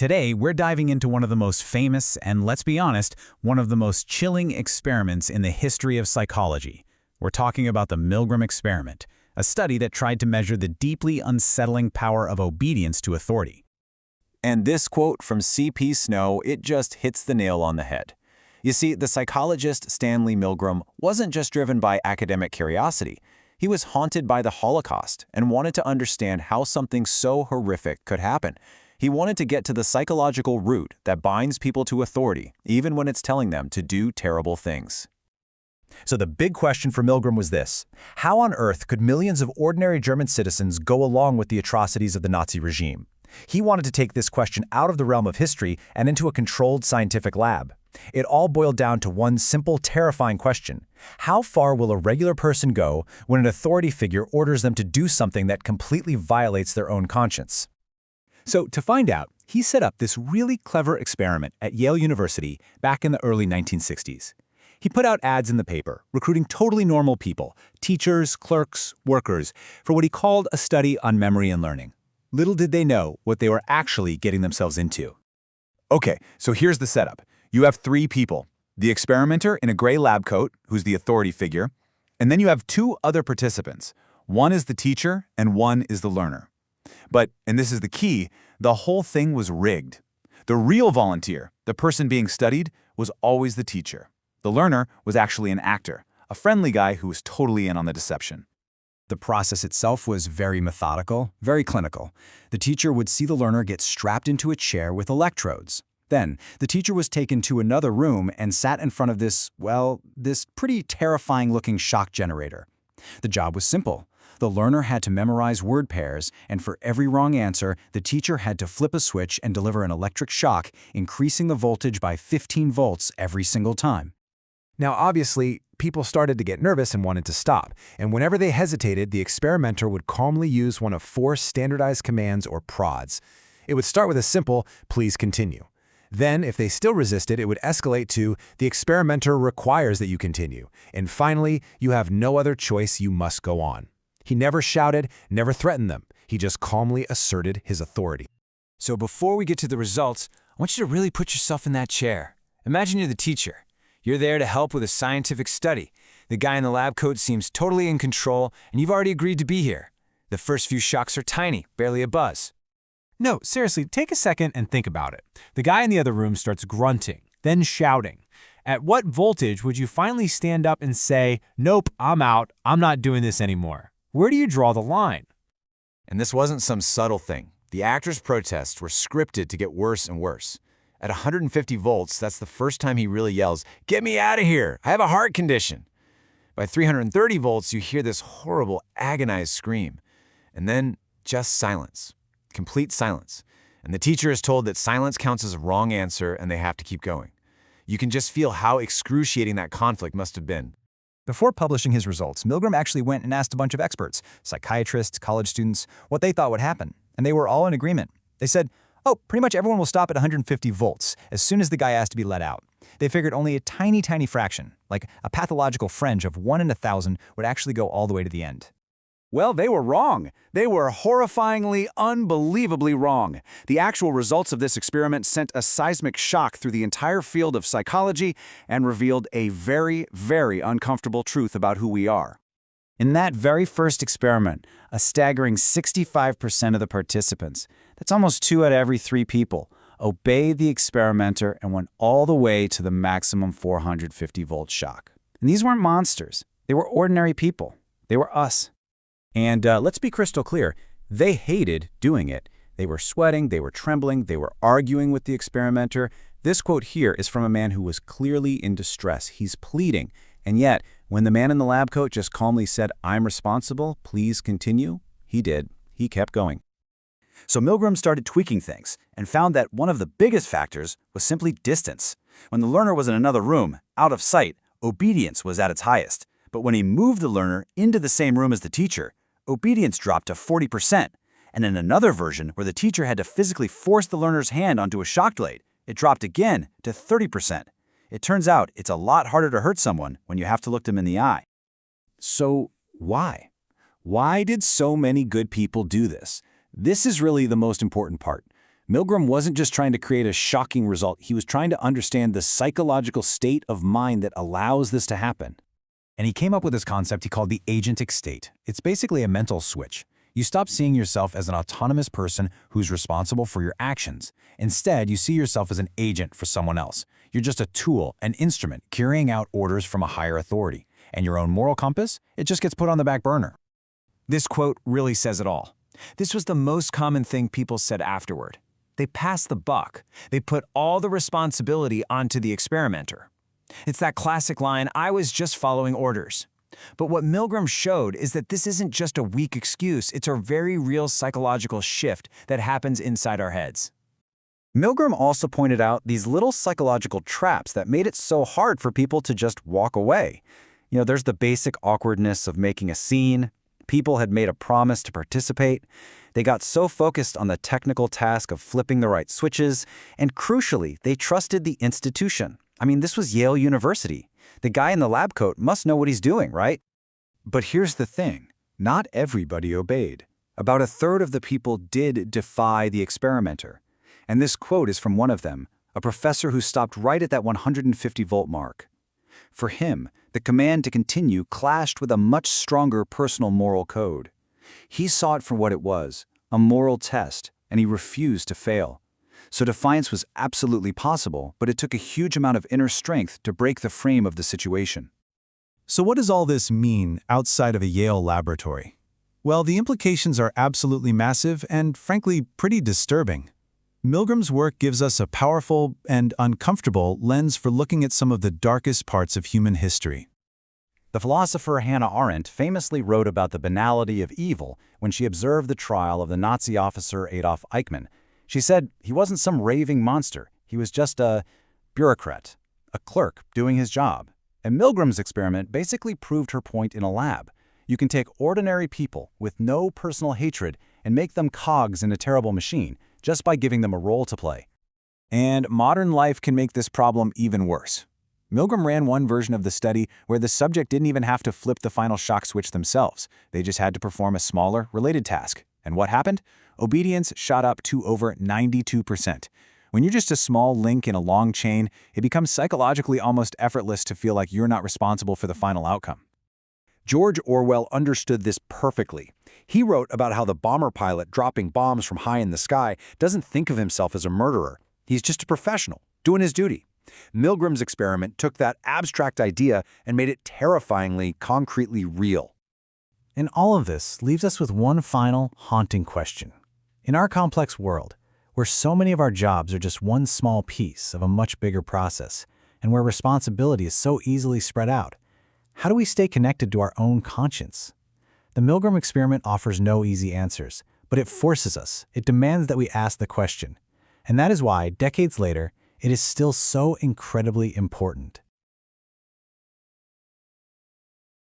Today, we're diving into one of the most famous and, let's be honest, one of the most chilling experiments in the history of psychology. We're talking about the Milgram experiment, a study that tried to measure the deeply unsettling power of obedience to authority. And this quote from C.P. Snow, it just hits the nail on the head. You see, the psychologist Stanley Milgram wasn't just driven by academic curiosity. He was haunted by the Holocaust and wanted to understand how something so horrific could happen. He wanted to get to the psychological root that binds people to authority, even when it's telling them to do terrible things. So the big question for Milgram was this: how on earth could millions of ordinary German citizens go along with the atrocities of the Nazi regime? He wanted to take this question out of the realm of history and into a controlled scientific lab. It all boiled down to one simple, terrifying question: how far will a regular person go when an authority figure orders them to do something that completely violates their own conscience? So to find out, he set up this really clever experiment at Yale University back in the early 1960s. He put out ads in the paper, recruiting totally normal people, teachers, clerks, workers, for what he called a study on memory and learning. Little did they know what they were actually getting themselves into. Okay, so here's the setup. You have three people: the experimenter in a gray lab coat, who's the authority figure, and then you have two other participants. One is the teacher and one is the learner. But, and this is the key, the whole thing was rigged. The real volunteer, the person being studied, was always the teacher. The learner was actually an actor, a friendly guy who was totally in on the deception. The process itself was very methodical, very clinical. The teacher would see the learner get strapped into a chair with electrodes. Then, the teacher was taken to another room and sat in front of this pretty terrifying-looking shock generator. The job was simple. The learner had to memorize word pairs, and for every wrong answer, the teacher had to flip a switch and deliver an electric shock, increasing the voltage by 15 volts every single time. Now, obviously, people started to get nervous and wanted to stop, and whenever they hesitated, the experimenter would calmly use one of 4 standardized commands or prods. It would start with a simple, "Please continue." Then, if they still resisted, it would escalate to, "The experimenter requires that you continue." And finally, "You have no other choice, you must go on." He never shouted, never threatened them. He just calmly asserted his authority. So before we get to the results, I want you to really put yourself in that chair. Imagine you're the teacher. You're there to help with a scientific study. The guy in the lab coat seems totally in control, and you've already agreed to be here. The first few shocks are tiny, barely a buzz. No, seriously, take a second and think about it. The guy in the other room starts grunting, then shouting. At what voltage would you finally stand up and say, "Nope, I'm out, I'm not doing this anymore"? Where do you draw the line? And this wasn't some subtle thing. The actor's protests were scripted to get worse and worse. At 150 volts, that's the first time he really yells, "Get me out of here! I have a heart condition!" By 330 volts, you hear this horrible, agonized scream. And then just silence. Complete silence. And the teacher is told that silence counts as a wrong answer and they have to keep going. You can just feel how excruciating that conflict must have been. Before publishing his results, Milgram actually went and asked a bunch of experts, psychiatrists, college students, what they thought would happen, and they were all in agreement. They said, "Oh, pretty much everyone will stop at 150 volts as soon as the guy asked to be let out." They figured only a tiny fraction, like a pathological fringe of 1 in 1,000, would actually go all the way to the end. Well, they were wrong. They were horrifyingly, unbelievably wrong. The actual results of this experiment sent a seismic shock through the entire field of psychology and revealed a very, very uncomfortable truth about who we are. In that very first experiment, a staggering 65% of the participants, that's almost 2 out of every 3 people, obeyed the experimenter and went all the way to the maximum 450-volt shock. And these weren't monsters. They were ordinary people. They were us. And let's be crystal clear, they hated doing it. They were sweating, they were trembling, they were arguing with the experimenter. This quote here is from a man who was clearly in distress. He's pleading. And yet, when the man in the lab coat just calmly said, "I'm responsible, please continue," he did. He kept going. So Milgram started tweaking things and found that one of the biggest factors was simply distance. When the learner was in another room, out of sight, obedience was at its highest. But when he moved the learner into the same room as the teacher, obedience dropped to 40%. And in another version, where the teacher had to physically force the learner's hand onto a shock blade, it dropped again to 30%. It turns out it's a lot harder to hurt someone when you have to look them in the eye. So why? Why did so many good people do this? This is really the most important part. Milgram wasn't just trying to create a shocking result, he was trying to understand the psychological state of mind that allows this to happen. And he came up with this concept he called the agentic state. It's basically a mental switch. You stop seeing yourself as an autonomous person who's responsible for your actions. Instead, you see yourself as an agent for someone else. You're just a tool, an instrument, carrying out orders from a higher authority. And your own moral compass, it just gets put on the back burner. This quote really says it all. This was the most common thing people said afterward. They passed the buck. They put all the responsibility onto the experimenter. It's that classic line, "I was just following orders." But what Milgram showed is that this isn't just a weak excuse, it's a very real psychological shift that happens inside our heads. Milgram also pointed out these little psychological traps that made it so hard for people to just walk away. There's the basic awkwardness of making a scene. People had made a promise to participate. They got so focused on the technical task of flipping the right switches, and crucially, they trusted the institution. This was Yale University. The guy in the lab coat must know what he's doing, right? But here's the thing. Not everybody obeyed. About a third of the people did defy the experimenter. And this quote is from one of them, a professor who stopped right at that 150-volt mark. For him, the command to continue clashed with a much stronger personal moral code. He saw it for what it was, a moral test, and he refused to fail. So defiance was absolutely possible, but it took a huge amount of inner strength to break the frame of the situation. So what does all this mean outside of a Yale laboratory? Well, the implications are absolutely massive and, frankly, pretty disturbing. Milgram's work gives us a powerful and uncomfortable lens for looking at some of the darkest parts of human history. The philosopher Hannah Arendt famously wrote about the banality of evil when she observed the trial of the Nazi officer Adolf Eichmann. She said he wasn't some raving monster. He was just a bureaucrat, a clerk doing his job. And Milgram's experiment basically proved her point in a lab. You can take ordinary people with no personal hatred and make them cogs in a terrible machine just by giving them a role to play. And modern life can make this problem even worse. Milgram ran one version of the study where the subject didn't even have to flip the final shock switch themselves. They just had to perform a smaller, related task. And what happened? Obedience shot up to over 92%. When you're just a small link in a long chain, it becomes psychologically almost effortless to feel like you're not responsible for the final outcome. George Orwell understood this perfectly. He wrote about how the bomber pilot dropping bombs from high in the sky doesn't think of himself as a murderer. He's just a professional, doing his duty. Milgram's experiment took that abstract idea and made it terrifyingly, concretely real. And all of this leaves us with one final, haunting question. In our complex world, where so many of our jobs are just one small piece of a much bigger process, and where responsibility is so easily spread out, how do we stay connected to our own conscience? The Milgram experiment offers no easy answers, but it forces us. It demands that we ask the question. And that is why, decades later, it is still so incredibly important.